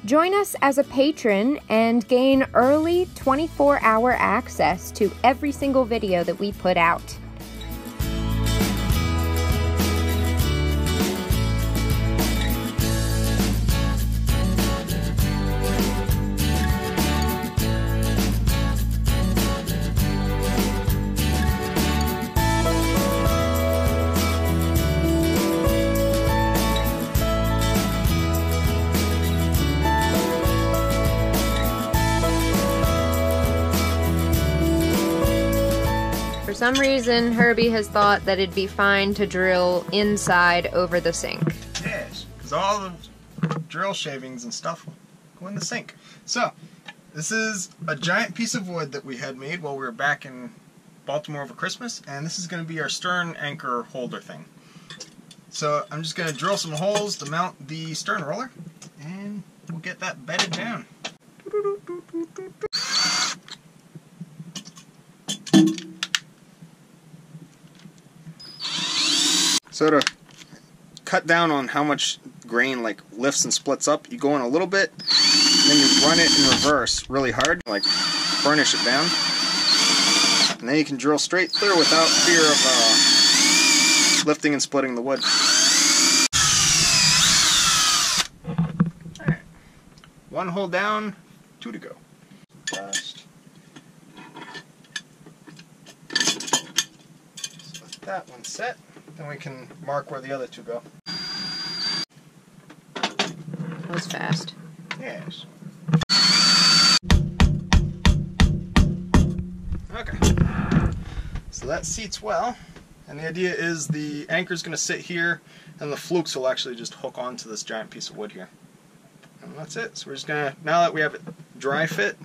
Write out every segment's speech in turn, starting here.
Join us as a patron and gain early 24-hour access to every single video that we put out. For some reason, Herbie has thought that it'd be fine to drill inside over the sink. Yes, because all the drill shavings and stuff go in the sink. So, this is a giant piece of wood that we had made while we were back in Baltimore over Christmas, and this is going to be our stern anchor holder thing. So, I'm just going to drill some holes to mount the stern roller, and we'll get that bedded down. So to cut down on how much grain like lifts and splits up, you go in a little bit, and then you run it in reverse really hard, like burnish it down, and then you can drill straight through without fear of lifting and splitting the wood. Alright, one hole down, two to go. First. So with that one set, then we can mark where the other two go. That was fast. Yes. Okay. So that seats well, and the idea is the anchor's going to sit here, and the flukes will actually just hook onto this giant piece of wood here. And that's it. So we're just going to, now that we have it dry fit,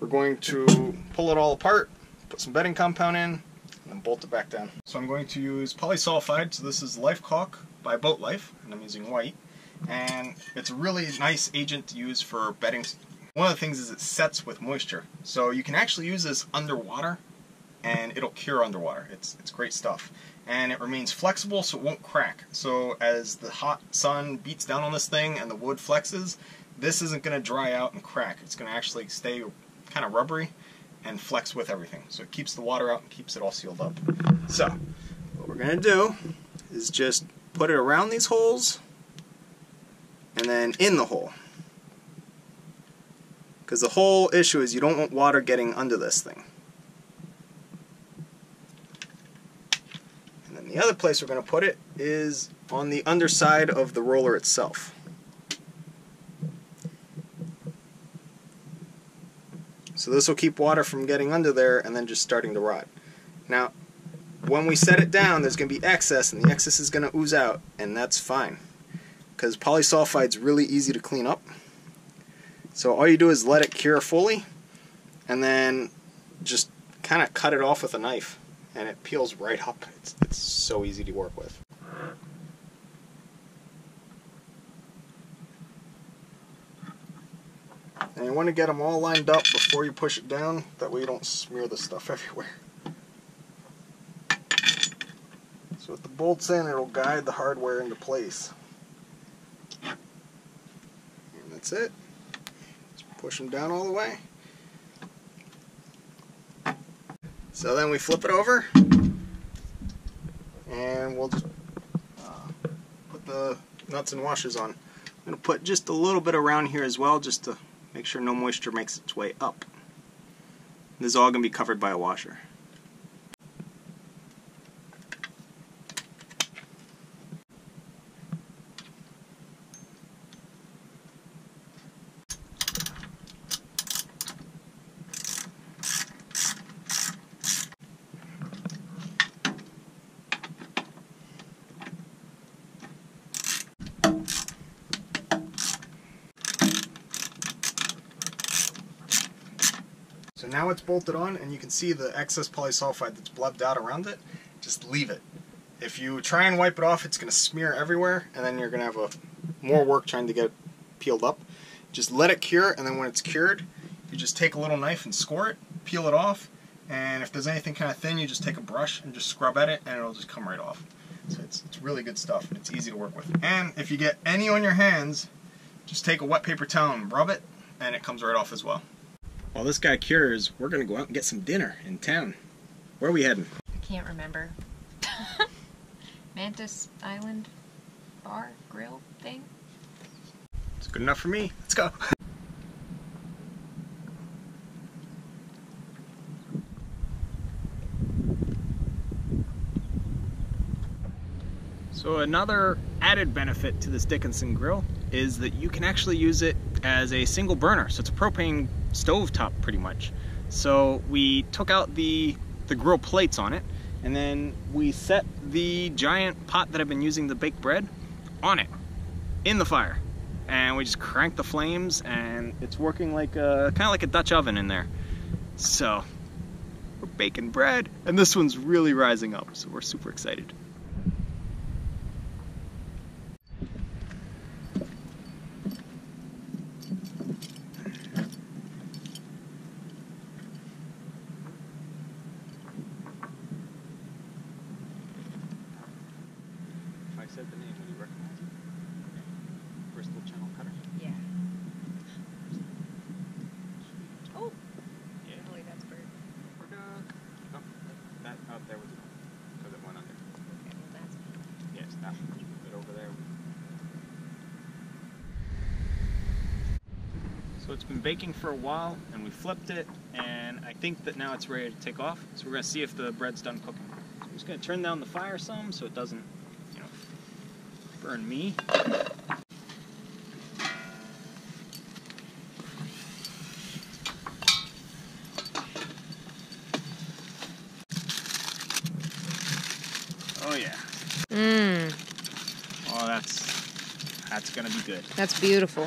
we're going to pull it all apart, put some bedding compound in, and then bolt it back down. So I'm going to use polysulfide. So this is Life Caulk by Boat Life, and I'm using white. And it's a really nice agent to use for bedding. One of the things is it sets with moisture. So you can actually use this underwater, and it'll cure underwater. It's great stuff. And it remains flexible, so it won't crack. So as the hot sun beats down on this thing and the wood flexes, this isn't going to dry out and crack. It's going to actually stay kind of rubbery and flex with everything. So it keeps the water out and keeps it all sealed up. So what we're going to do is just put it around these holes and then in the hole. Because the whole issue is you don't want water getting under this thing. And then the other place we're going to put it is on the underside of the roller itself. So this will keep water from getting under there and then just starting to rot. Now, when we set it down, there's going to be excess, and the excess is going to ooze out, and that's fine. Because polysulfide's really easy to clean up. So all you do is let it cure fully, and then just kind of cut it off with a knife, and it peels right up. It's so easy to work with. And you want to get them all lined up before you push it down, that way you don't smear the stuff everywhere. So with the bolts in, it'll guide the hardware into place. And that's it. Just push them down all the way. So then we flip it over, and we'll just put the nuts and washers on. I'm going to put just a little bit around here as well, just to make sure no moisture makes its way up. This is all going to be covered by a washer. So now it's bolted on, and you can see the excess polysulfide that's blubbed out around it. Just leave it. If you try and wipe it off, it's going to smear everywhere, and then you're going to have more work trying to get it peeled up. Just let it cure, and then when it's cured, you just take a little knife and score it, peel it off, and if there's anything kind of thin, you just take a brush and just scrub at it, and it'll just come right off. So it's really good stuff, and it's easy to work with. And if you get any on your hands, Just take a wet paper towel and rub it, and it comes right off as well. While this guy cures, we're gonna go out and get some dinner in town. Where are we heading? I can't remember. Mantis Island bar grill thing? It's good enough for me. Let's go. So another added benefit to this Dickinson grill is that you can actually use it as a single burner. So it's a propane stovetop pretty much. So we took out the grill plates on it, and then we set the giant pot that I've been using to bake bread on it, in the fire. And we just crank the flames, and it's working like kind of like a Dutch oven in there. So we're baking bread, and this one's really rising up, so we're super excited. If I said the name, would you recognize it? Bristol channel cutter? Yeah. Oh! Yeah. Oh wait, that's bird. Oh, that out there was because it went under. Okay, well that's me. Yes, that one. But over there. So it's been baking for a while, and we flipped it, and I think that now it's ready to take off. So we're going to see if the bread's done cooking. So I'm just going to turn down the fire some so it doesn't, you know, burn me. Oh yeah. Mmm. Oh, that's gonna be good. That's beautiful.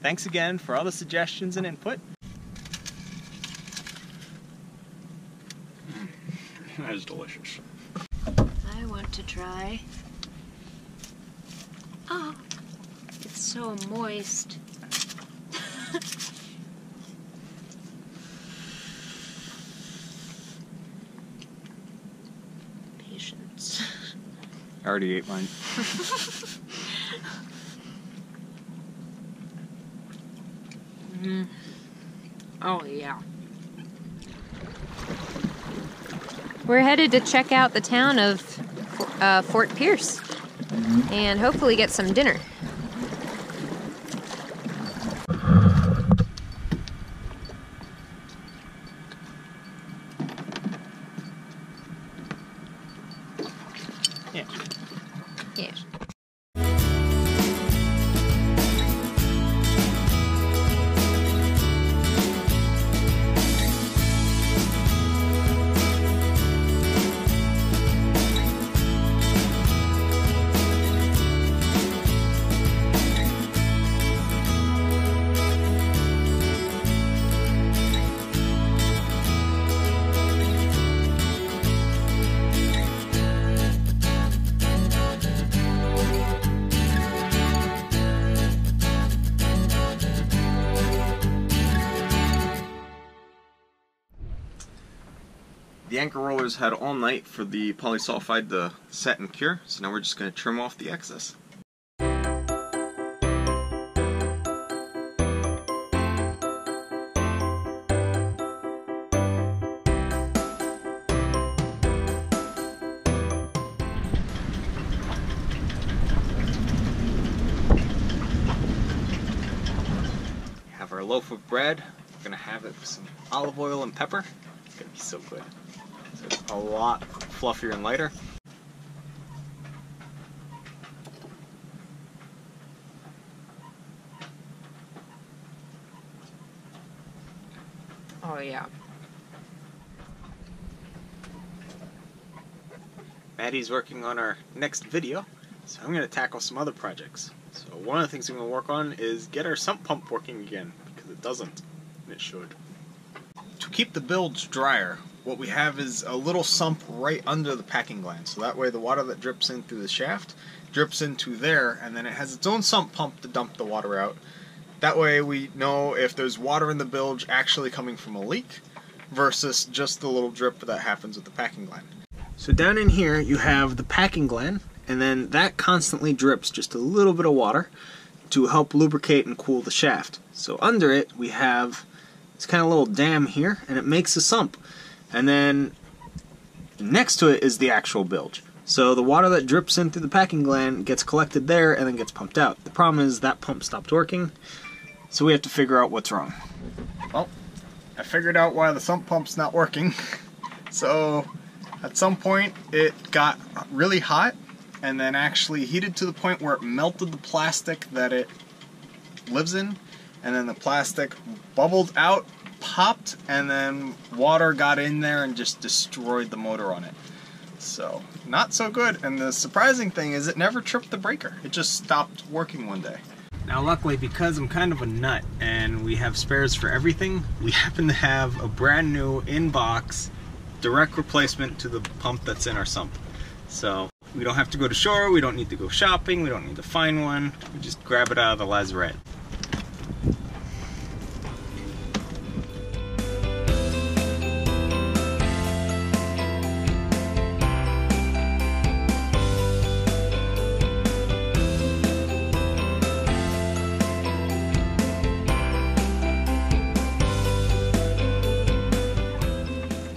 Thanks again for all the suggestions and input. That is delicious. I want to try. Oh, it's so moist. Patience. I already ate mine. Oh yeah. We're headed to check out the town of Fort Pierce and hopefully get some dinner. Yeah. Yeah. The anchor rollers had all night for the polysulfide to set and cure, so now we're just going to trim off the excess. Have our loaf of bread. We're going to have it with some olive oil and pepper. It's going to be so good. So it's a lot fluffier and lighter. Oh yeah. Maddie's working on our next video, so I'm going to tackle some other projects. So one of the things I'm going to work on is get our sump pump working again, because it doesn't, and it should. To keep the bilge drier, what we have is a little sump right under the packing gland, so that way the water that drips in through the shaft drips into there, and then it has its own sump pump to dump the water out. That way we know if there's water in the bilge actually coming from a leak versus just the little drip that happens with the packing gland. So down in here you have the packing gland, and then that constantly drips just a little bit of water. to help lubricate and cool the shaft. So under it we have this kind of little dam here, and it makes a sump. And then next to it is the actual bilge. So the water that drips in through the packing gland gets collected there and then gets pumped out. The problem is that pump stopped working, so we have to figure out what's wrong. Well, I figured out why the sump pump's not working. So at some point it got really hot and then actually heated to the point where it melted the plastic that it lives in, and then the plastic bubbled out, popped, and then water got in there and just destroyed the motor on it. So, not so good. And the surprising thing is it never tripped the breaker. It just stopped working one day. Now luckily, because I'm kind of a nut and we have spares for everything, we happen to have a brand new in-box direct replacement to the pump that's in our sump. So we don't have to go to shore, we don't need to go shopping, we don't need to find one. We just grab it out of the lazarette.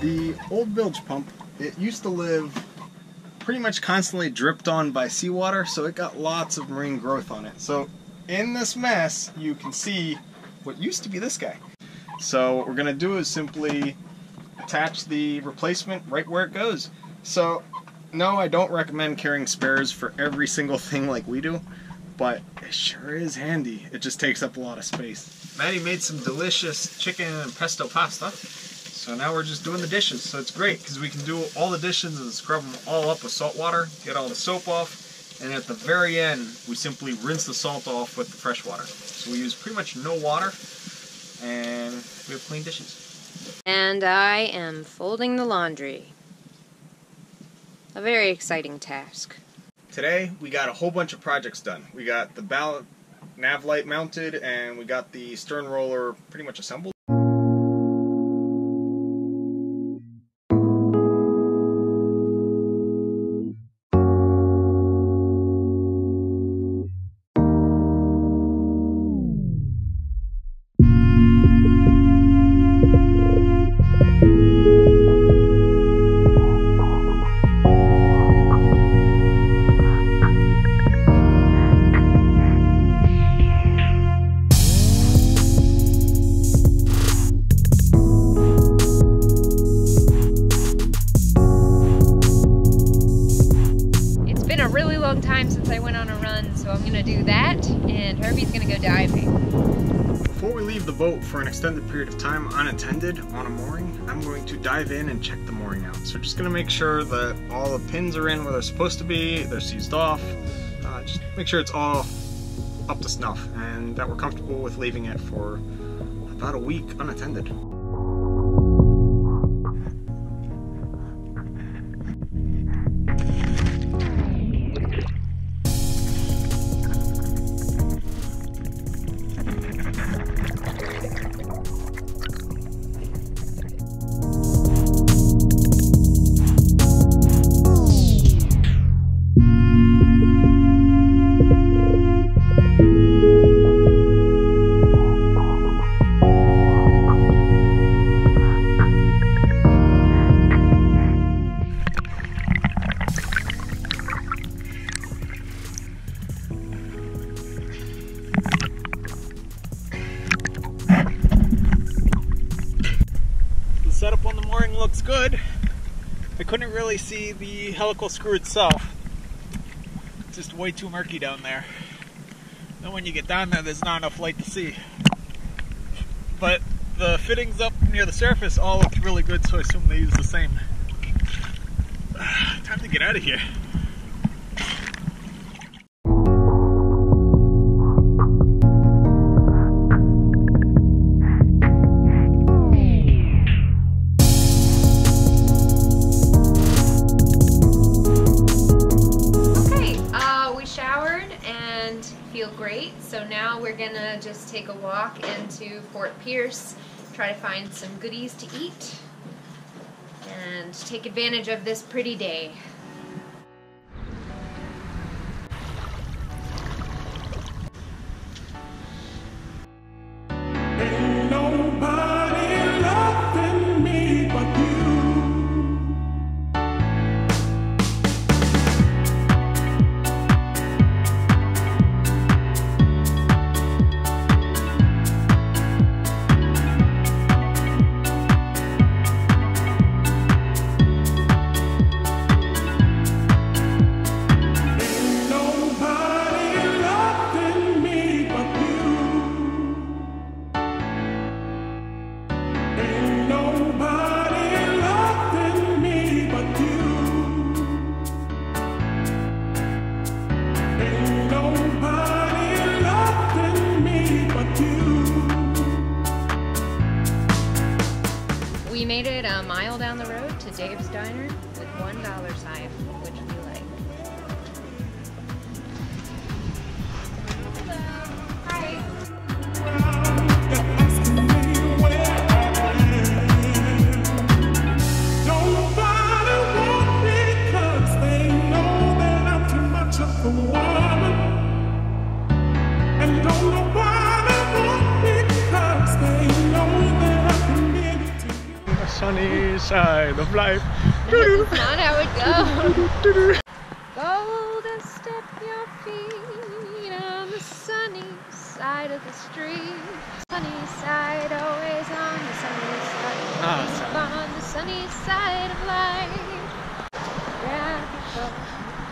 The old bilge pump, it used to live pretty much constantly dripped on by seawater, so it got lots of marine growth on it. So in this mess, you can see what used to be this guy. So what we're going to do is simply attach the replacement right where it goes. So no, I don't recommend carrying spares for every single thing like we do, but it sure is handy. It just takes up a lot of space. Maddie made some delicious chicken and pesto pasta. So now we're just doing the dishes, so it's great because we can do all the dishes and scrub them all up with salt water, get all the soap off, and at the very end we simply rinse the salt off with the fresh water. So we use pretty much no water and we have clean dishes. And I am folding the laundry. A very exciting task. Today we got a whole bunch of projects done. We got the nav light mounted and we got the stern roller pretty much assembled. Time since I went on a run, so I'm gonna do that, and Herbie's gonna go diving. Before we leave the boat for an extended period of time unattended on a mooring, I'm going to dive in and check the mooring out. So just gonna make sure that all the pins are in where they're supposed to be, they're seized off, just make sure it's all up to snuff and that we're comfortable with leaving it for about a week unattended. Setup on the mooring looks good. I couldn't really see the helical screw itself. It's just way too murky down there. Then when you get down there, there's not enough light to see. But the fittings up near the surface all look really good, so I assume they use the same. Time to get out of here. Feel great, so now we're gonna just take a walk into Fort Pierce, try to find some goodies to eat, and take advantage of this pretty day. mile down the road to Dave's Diner with $1 sign, which we like. Hi. Sunny side of life. That's not how it goes. Go to step your feet on the sunny side of the street. Sunny side, always on the sunny side. On the sunny side of life. Grab your phone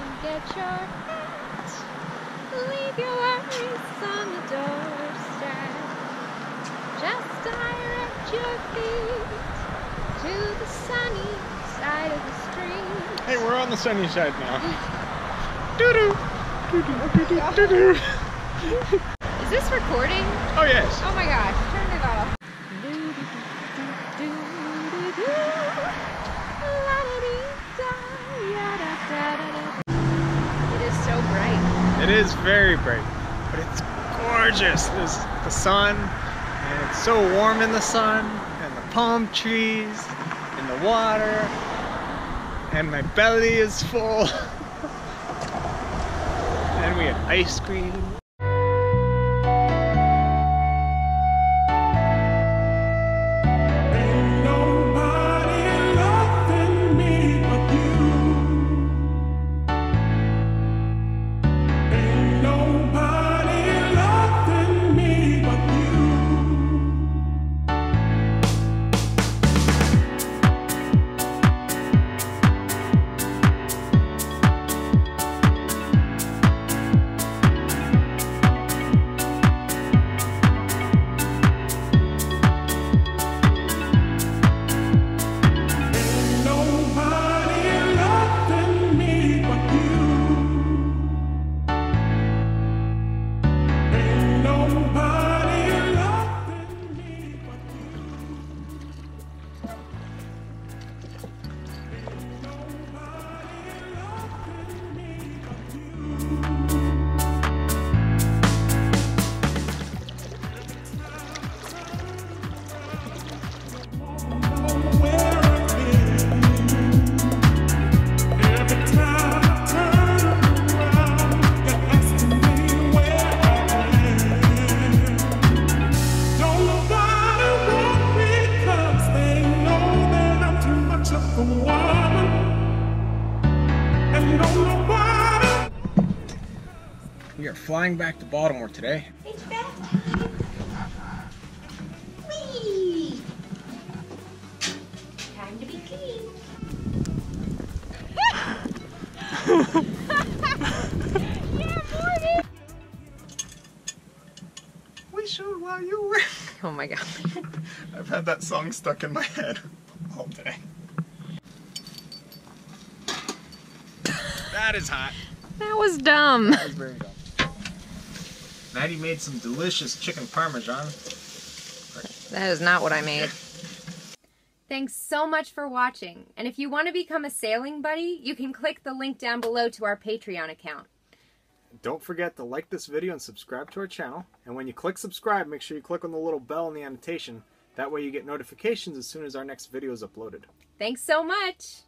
and get your hat. Leave your worries on the doorstep. Just direct your feet to the sunny side of the street. Hey, we're on the sunny side now. Doo-doo. Doo-doo. Doo-doo. Is this recording? Oh, yes. Oh my gosh, turn it off. It is so bright. It is very bright, but it's gorgeous. There's the sun, and it's so warm in the sun, and the palm trees, and the water, and my belly is full. And we had ice cream. We are flying back to Baltimore today. It's bath time. Whee! Time to be clean. Yeah, Morty! We should while you were. Oh my god. I've had that song stuck in my head all day. That is hot. That was dumb. That was very dumb. Maddie made some delicious chicken parmesan. That is not what I made. Thanks so much for watching. And if you want to become a sailing buddy, you can click the link down below to our Patreon account. Don't forget to like this video and subscribe to our channel. And when you click subscribe, make sure you click on the little bell in the annotation. That way you get notifications as soon as our next video is uploaded. Thanks so much.